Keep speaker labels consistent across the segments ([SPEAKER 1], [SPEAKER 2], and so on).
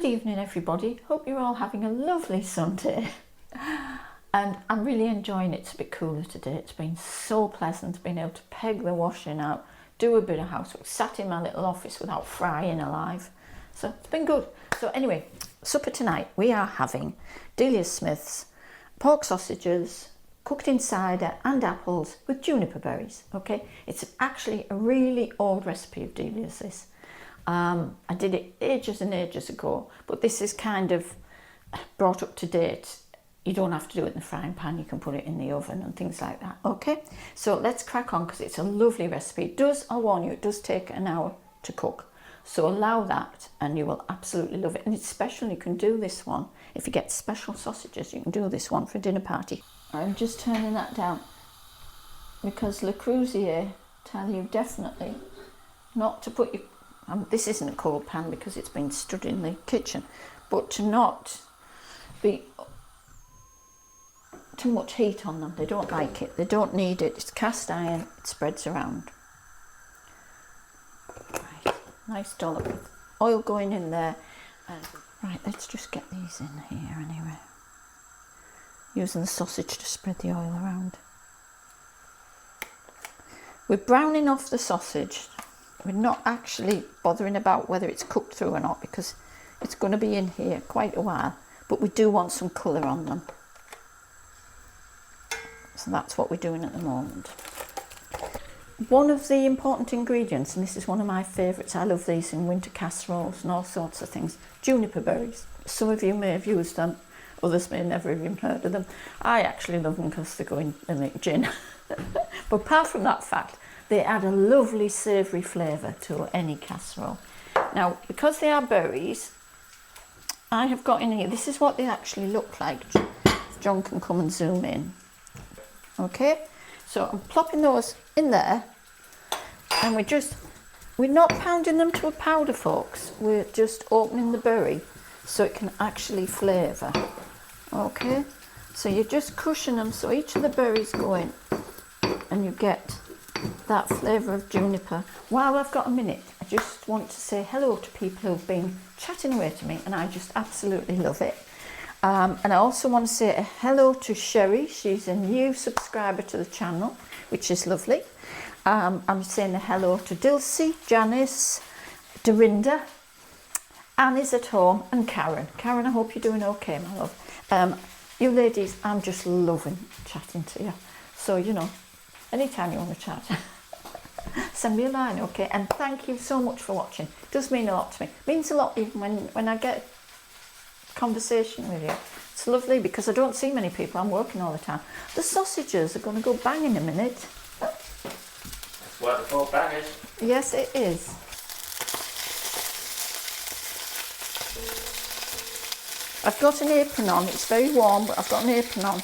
[SPEAKER 1] Good evening everybody, hope you're all having a lovely Sunday and I'm really enjoying it. It's a bit cooler today. It's been so pleasant being able to peg the washing out, do a bit of housework, sat in my little office without frying alive, so it's been good. So anyway, supper tonight we are having Delia Smith's pork sausages cooked in cider and apples with juniper berries. Okay, it's actually a really old recipe of Delia's this. I did it ages and ages ago, but this is kind of brought up to date. You don't have to do it in the frying pan, you can put it in the oven and things like that. Okay, so let's crack on because it's a lovely recipe. It does, I'll warn you, it does take an hour to cook, so allow that and you will absolutely love it. And it's special, you can do this one if you get special sausages, you can do this one for a dinner party. I'm just turning that down because Le Creuset tell you definitely not to put your this isn't a cold pan because it's been stood in the kitchen, but to not be too much heat on them. They don't like it, they don't need it. It's cast iron, it spreads around. Right, nice dollop of oil going in there. Right, let's just get these in here anyway. Using the sausage to spread the oil around. We're browning off the sausage. We're not actually bothering about whether it's cooked through or not because it's going to be in here quite a while, but we do want some colour on them. So that's what we're doing at the moment. One of the important ingredients, and this is one of my favourites, I love these in winter casseroles and all sorts of things, juniper berries. Some of you may have used them, others may never have even heard of them. I actually love them because they go in the gin. But apart from that fact, they add a lovely savoury flavour to any casserole. Now, because they are berries, I have got in here, this is what they actually look like. John can come and zoom in. Okay, so I'm plopping those in there, and we're not pounding them to a powder, folks. We're just opening the berry so it can actually flavour. Okay, so you're just crushing them so each of the berries go in, and you get that flavour of juniper. While I've got a minute, I just want to say hello to people who've been chatting away to me, and I just absolutely love it. And I also want to say a hello to Sherry. She's a new subscriber to the channel, which is lovely. I'm saying a hello to Dilsey, Janice, Dorinda, Annie's at home, and Karen. Karen, I hope you're doing okay, my love. You ladies, I'm just loving chatting to you. So, you know, anytime you want to chat, send me a line, okay? And thank you so much for watching. It does mean a lot to me. It means a lot even when I get conversation with you. It's lovely because I don't see many people. I'm working all the time. The sausages are going to go bang in a minute.
[SPEAKER 2] That's what the full bang is.
[SPEAKER 1] Yes, it is. I've got an apron on. It's very warm, but I've got an apron on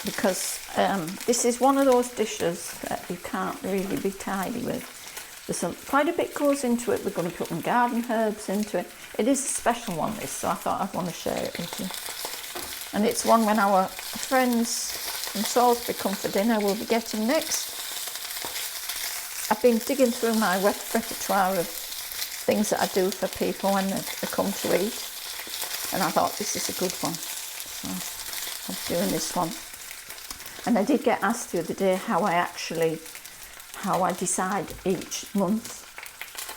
[SPEAKER 1] because this is one of those dishes that you can't really be tidy with. There's quite a bit goes into it. We're going to put some garden herbs into it. It is a special one, this, so I thought I'd want to share it with you. And it's one when our friends from Salisbury come for dinner will be getting next. I've been digging through my repertoire of things that I do for people when they come to eat, and I thought this is a good one, so I'm doing this one. And I did get asked the other day how I decide each month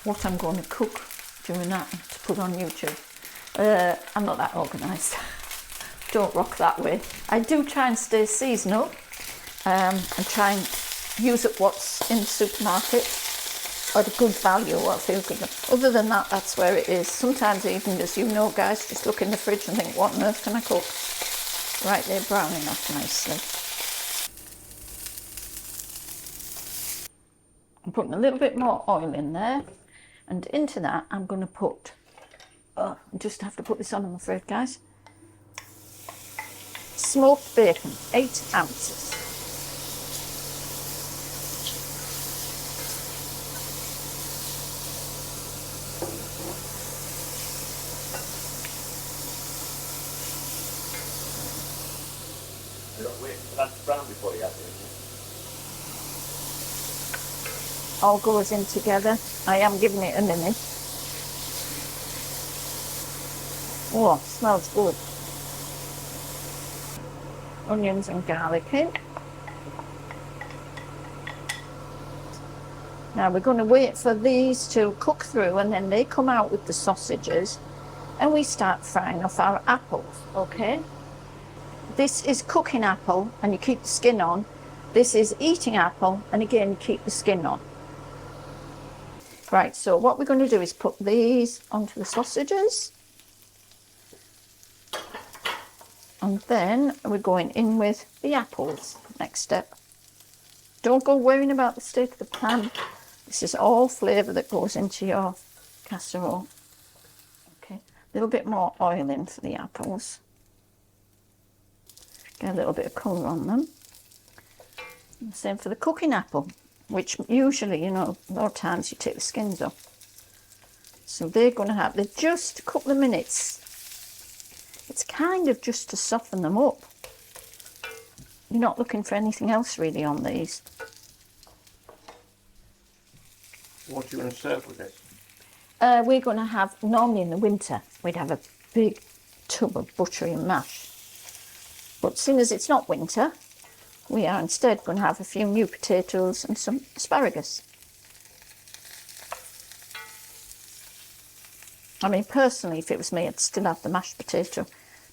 [SPEAKER 1] what I'm going to cook during that to put on YouTube. I'm not that organised. Don't rock that way. I do try and stay seasonal and try and use up what's in the supermarket at a good value, what I feel good. Other than that, that's where it is. Sometimes even, as you know, guys, just look in the fridge and think, what on earth can I cook? Right, they're browning up nicely. I'm putting a little bit more oil in there, and into that I'm going to put, I just have to put this on, I'm afraid, guys. Smoked bacon, 8 ounces.
[SPEAKER 2] Wait for that to brown before you add it.
[SPEAKER 1] All goes in together. I am giving it a minute. Oh, smells good. Onions and garlic in. Now we're going to wait for these to cook through, and then they come out with the sausages and we start frying off our apples, okay? This is cooking apple and you keep the skin on. This is eating apple and again you keep the skin on. Right, so what we're going to do is put these onto the sausages. And then we're going in with the apples, next step. Don't go worrying about the state of the pan. This is all flavour that goes into your casserole. Okay, a little bit more oil in for the apples. Get a little bit of colour on them. And same for the cooking apple, which usually, you know, a lot of times you take the skins off. So they're going to have, they're just a couple of minutes. It's kind of just to soften them up. You're not looking for anything else really on these.
[SPEAKER 2] What are you going to serve with this?
[SPEAKER 1] We're going to have, normally in the winter, we'd have a big tub of buttery and mash. But seeing as it's not winter, we are instead going to have a few new potatoes and some asparagus. I mean, personally, if it was me, I'd still have the mashed potato,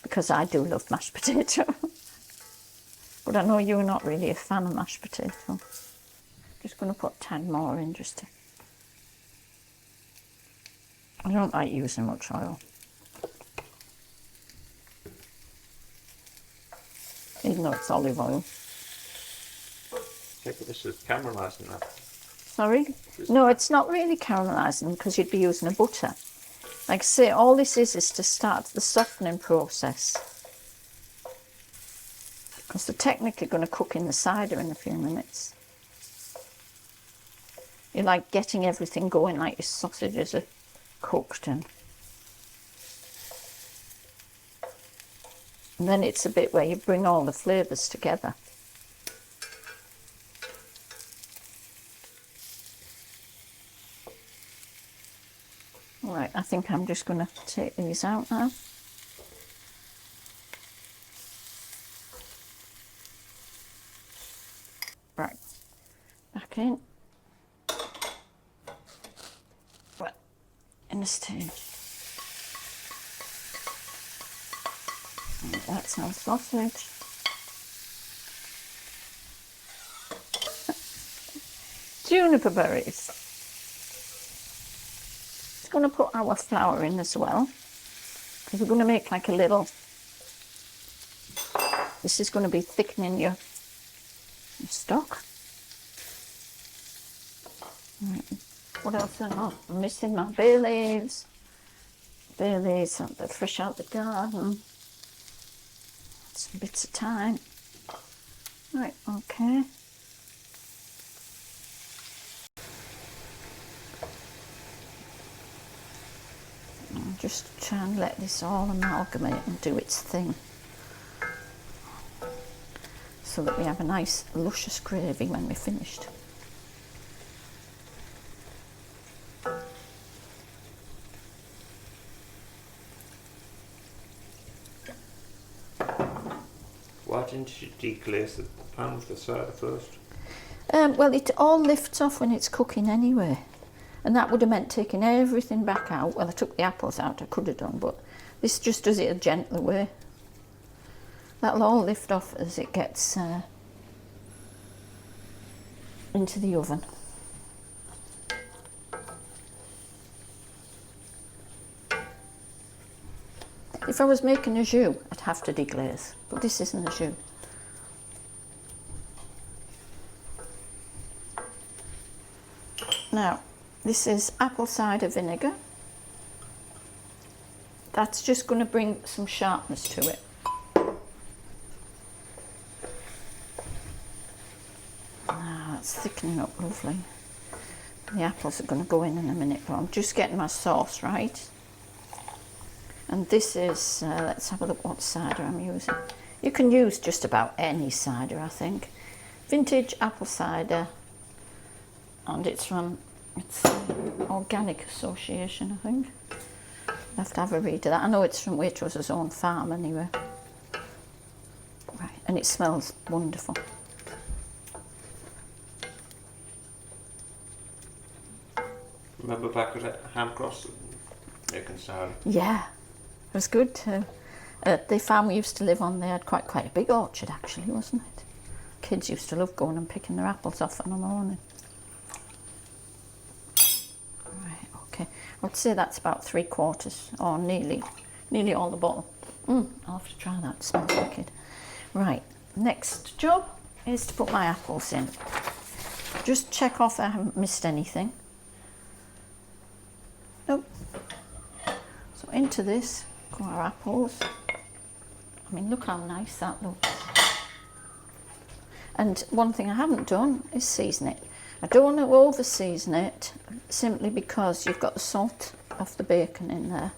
[SPEAKER 1] because I do love mashed potato. But I know you're not really a fan of mashed potato. Just going to put a tad more in just to... I don't like using much oil. Even though it's olive oil.
[SPEAKER 2] Check this is caramelising that.
[SPEAKER 1] Sorry? No, it's not really caramelising because you'd be using a butter. Like I say, all this is to start the softening process. Because they're technically going to cook in the cider in a few minutes. You're like getting everything going, like your sausages are cooked and then it's a bit where you bring all the flavours together. Right, I think I'm just going to take these out now. Right, back in. Right, in the stage. Right, that's our sausage. Juniper berries. Just going to put our flour in as well, because we're going to make like a little, this is going to be thickening your stock. Right. What else? Oh, I'm missing my bay leaves. Bay leaves, they're fresh out the garden. Some bits of thyme. Right, okay. I'll just try and let this all amalgamate and do its thing, so that we have a nice luscious gravy when we're finished.
[SPEAKER 2] Why didn't you deglaze the pan with the cider first?
[SPEAKER 1] Well, it all lifts off when it's cooking anyway. And that would have meant taking everything back out. Well, I took the apples out, I could have done, but this just does it a gentler way. That'll all lift off as it gets into the oven. If I was making a jus, I'd have to deglaze, but this isn't a jus. Now, this is apple cider vinegar. That's just going to bring some sharpness to it. Now, that's thickening up lovely. The apples are going to go in a minute, but I'm just getting my sauce right. And this is, let's have a look what cider I'm using. You can use just about any cider, I think. Vintage apple cider, and it's from, it's Organic Association, I think. I'll have to have a read of that. I know it's from Waitrose's own farm anyway. Right, and it smells wonderful.
[SPEAKER 2] Remember back at Hamcross making cider?
[SPEAKER 1] Yeah, it was good too. The farm we used to live on, they had quite a big orchard actually, wasn't it? Kids used to love going and picking their apples off in the morning. Right, okay. I'd say that's about 3/4 or nearly all the bottle. I'll have to try that, it smells wicked. Right, next job is to put my apples in. Just check off I haven't missed anything. Nope. So into this go our apples. I mean, look how nice that looks. And one thing I haven't done is season it. I don't want to over season it simply because you've got the salt of the bacon in there,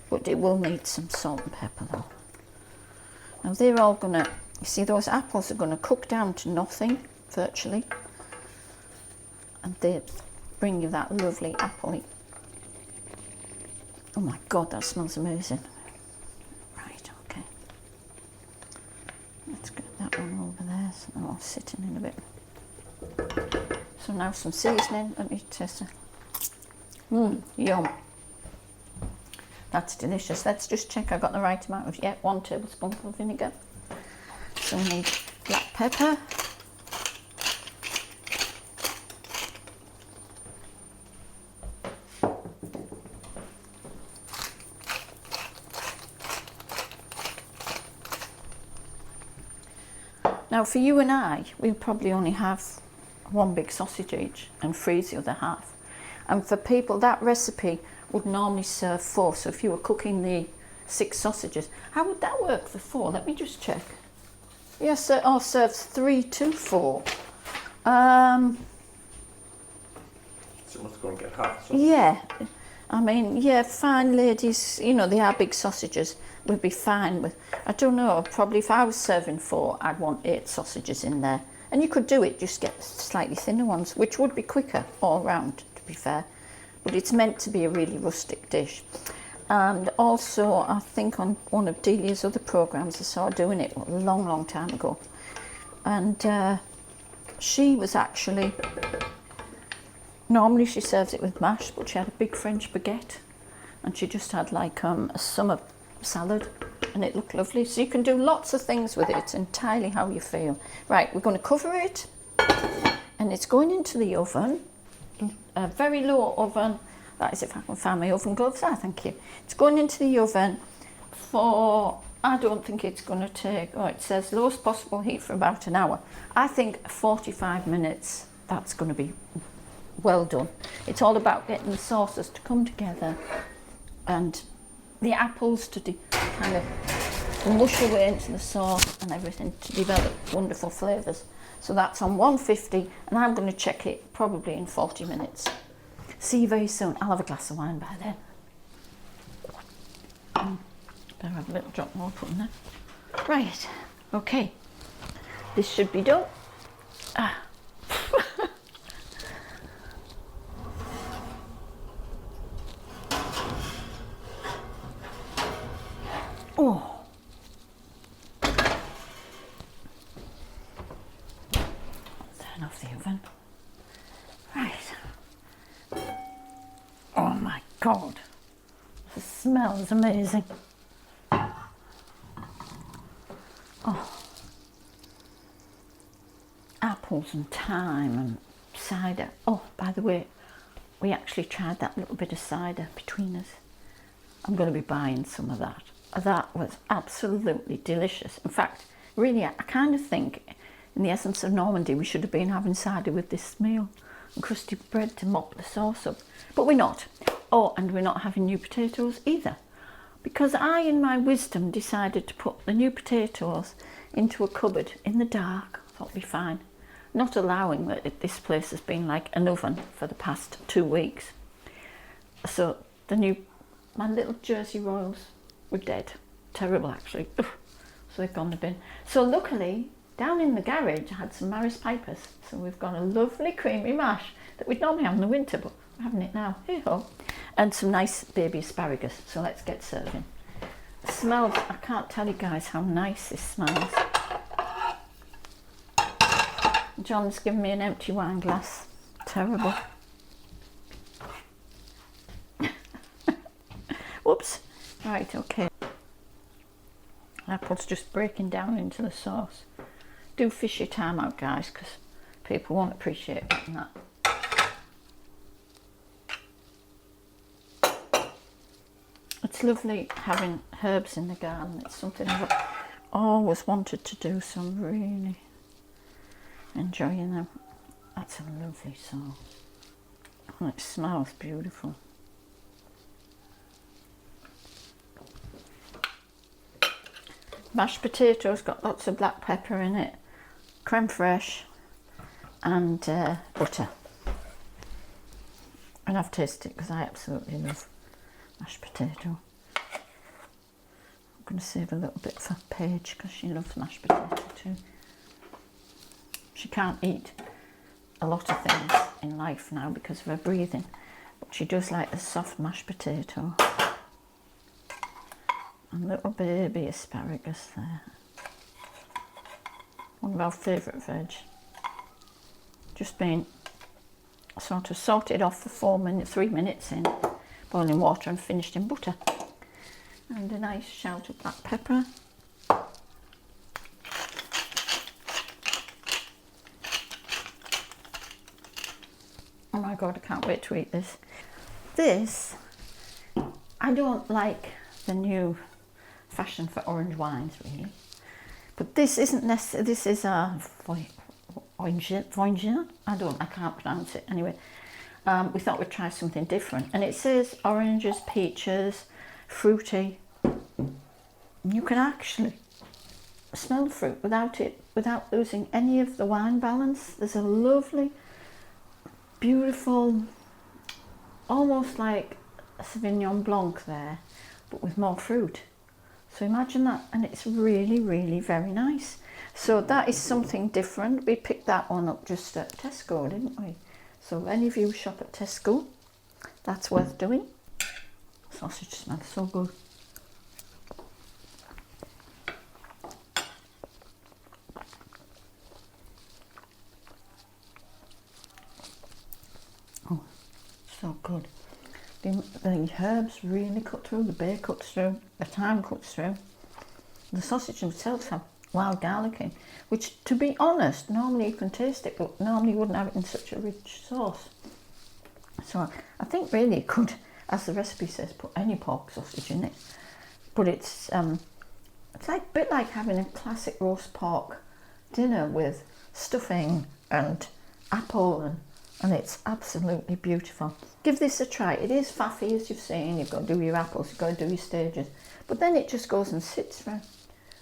[SPEAKER 1] but it will need some salt and pepper though. Now they're all gonna, you see those apples are gonna cook down to nothing virtually, and they bring you that lovely appley. Oh my God, that smells amazing. Right, okay. Let's get that one over there, so they're all sitting in a bit. So now some seasoning, let me taste it. Yum. That's delicious. Let's just check I got the right amount of, 1 tablespoonful of vinegar. So we need black pepper. Now for you and I, we'll probably only have 1 big sausage each and freeze the other half. And for people, that recipe would normally serve 4. So if you were cooking the 6 sausages, how would that work for 4? Let me just check. Yes, serves 3 to 4.
[SPEAKER 2] Someone's going to get half the sausage.
[SPEAKER 1] Yeah, I mean, yeah, fine ladies, you know, they are big sausages. We'd be fine with, I don't know, probably if I was serving 4, I'd want 8 sausages in there. And you could do it, just get slightly thinner ones, which would be quicker all round, to be fair. But it's meant to be a really rustic dish. And also, I think on one of Delia's other programmes, I saw her doing it a long time ago. And she was actually, normally she serves it with mash, but she had a big French baguette. And she just had like a summer salad, and it looked lovely. So you can do lots of things with it. It's entirely how you feel. Right, we're going to cover it, and it's going into the oven, a very low oven. That is if I can find my oven gloves. Thank you. It's going into the oven for, I don't think it's going to take, it says lowest possible heat for about an hour. I think 45 minutes, that's going to be well done. It's all about getting the sauces to come together and the apples to kind of mush away into the sauce and everything to develop wonderful flavours. So that's on 150, and I'm going to check it probably in 40 minutes. See you very soon. I'll have a glass of wine by then. Better have a little drop more put in there. Right, okay. This should be done. Oh. Turn off the oven. Right. Oh my God. The smell is amazing. Oh. Apples and thyme and cider. Oh, by the way, we actually tried that little bit of cider between us. I'm going to be buying some of that. That was absolutely delicious. In fact, really, I kind of think in the essence of Normandy, we should have been having cider with this meal and crusty bread to mop the sauce up. But we're not. Oh, and we're not having new potatoes either. Because I, in my wisdom, decided to put the new potatoes into a cupboard in the dark. I thought it'd be fine. Not allowing that this place has been like an oven for the past 2 weeks. So my little Jersey Royals were dead. Terrible, actually. Ugh. So they've gone in the bin. So luckily, down in the garage, I had some Maris Pipers. So we've got a lovely creamy mash that we'd normally have in the winter, but we're having it now. Hey-ho. and some nice baby asparagus. So let's get serving. It smells, I can't tell you guys how nice this smells. John's given me an empty wine glass. Terrible. Whoops. Right, okay. Apple's just breaking down into the sauce. Do fish your time out, guys, because people won't appreciate getting that. It's lovely having herbs in the garden. It's something I've always wanted to do, so I'm really enjoying them. That's a lovely sauce. And it smells beautiful. Mashed potatoes, got lots of black pepper in it, creme fraiche and butter. And I've tasted it because I absolutely love mashed potato. I'm going to save a little bit for Paige because she loves mashed potato too. She can't eat a lot of things in life now because of her breathing, but she does like the soft mashed potato. And little baby asparagus there. One of our favourite veg. Just been sort of salted off for 3 minutes in boiling water and finished in butter. And a nice shout of black pepper. Oh my God, I can't wait to eat this. This, I don't like the new fashion for orange wines really, but this isn't necessarily, this is a Vinegar, I can't pronounce it anyway. We thought we'd try something different, and it says oranges, peaches, fruity. You can actually smell the fruit without losing any of the wine balance. There's a lovely, beautiful, almost like a Sauvignon Blanc there, but with more fruit. So imagine that, and it's really, really very nice. So that is something different. We picked that one up just at Tesco, didn't we? So if any of you shop at Tesco, that's worth doing. Sausage smells so good. Oh, so good. The herbs really cut through, the bay cuts through, the thyme cuts through. The sausage themselves have wild garlic in, which, to be honest, normally you can taste it, but normally you wouldn't have it in such a rich sauce. So I think really you could, as the recipe says, put any pork sausage in it. But it's like a bit like having a classic roast pork dinner with stuffing and apple, and it's absolutely beautiful. Give this a try. It is faffy, as you've seen. You've got to do your apples, you've got to do your stages, but then it just goes and sits for,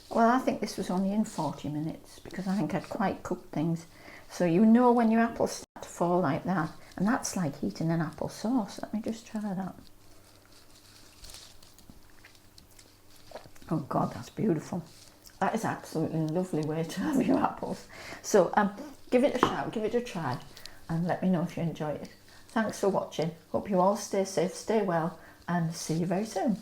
[SPEAKER 1] well, I think this was only in 40 minutes because I think I'd quite cooked things. So you know when your apples start to fall like that, and that's like eating an apple sauce. Let me just try that. Oh God, that's beautiful. That is absolutely a lovely way to have your apples. So give it a shout, give it a try, and let me know if you enjoy it. Thanks for watching. Hope you all stay safe, stay well, and see you very soon.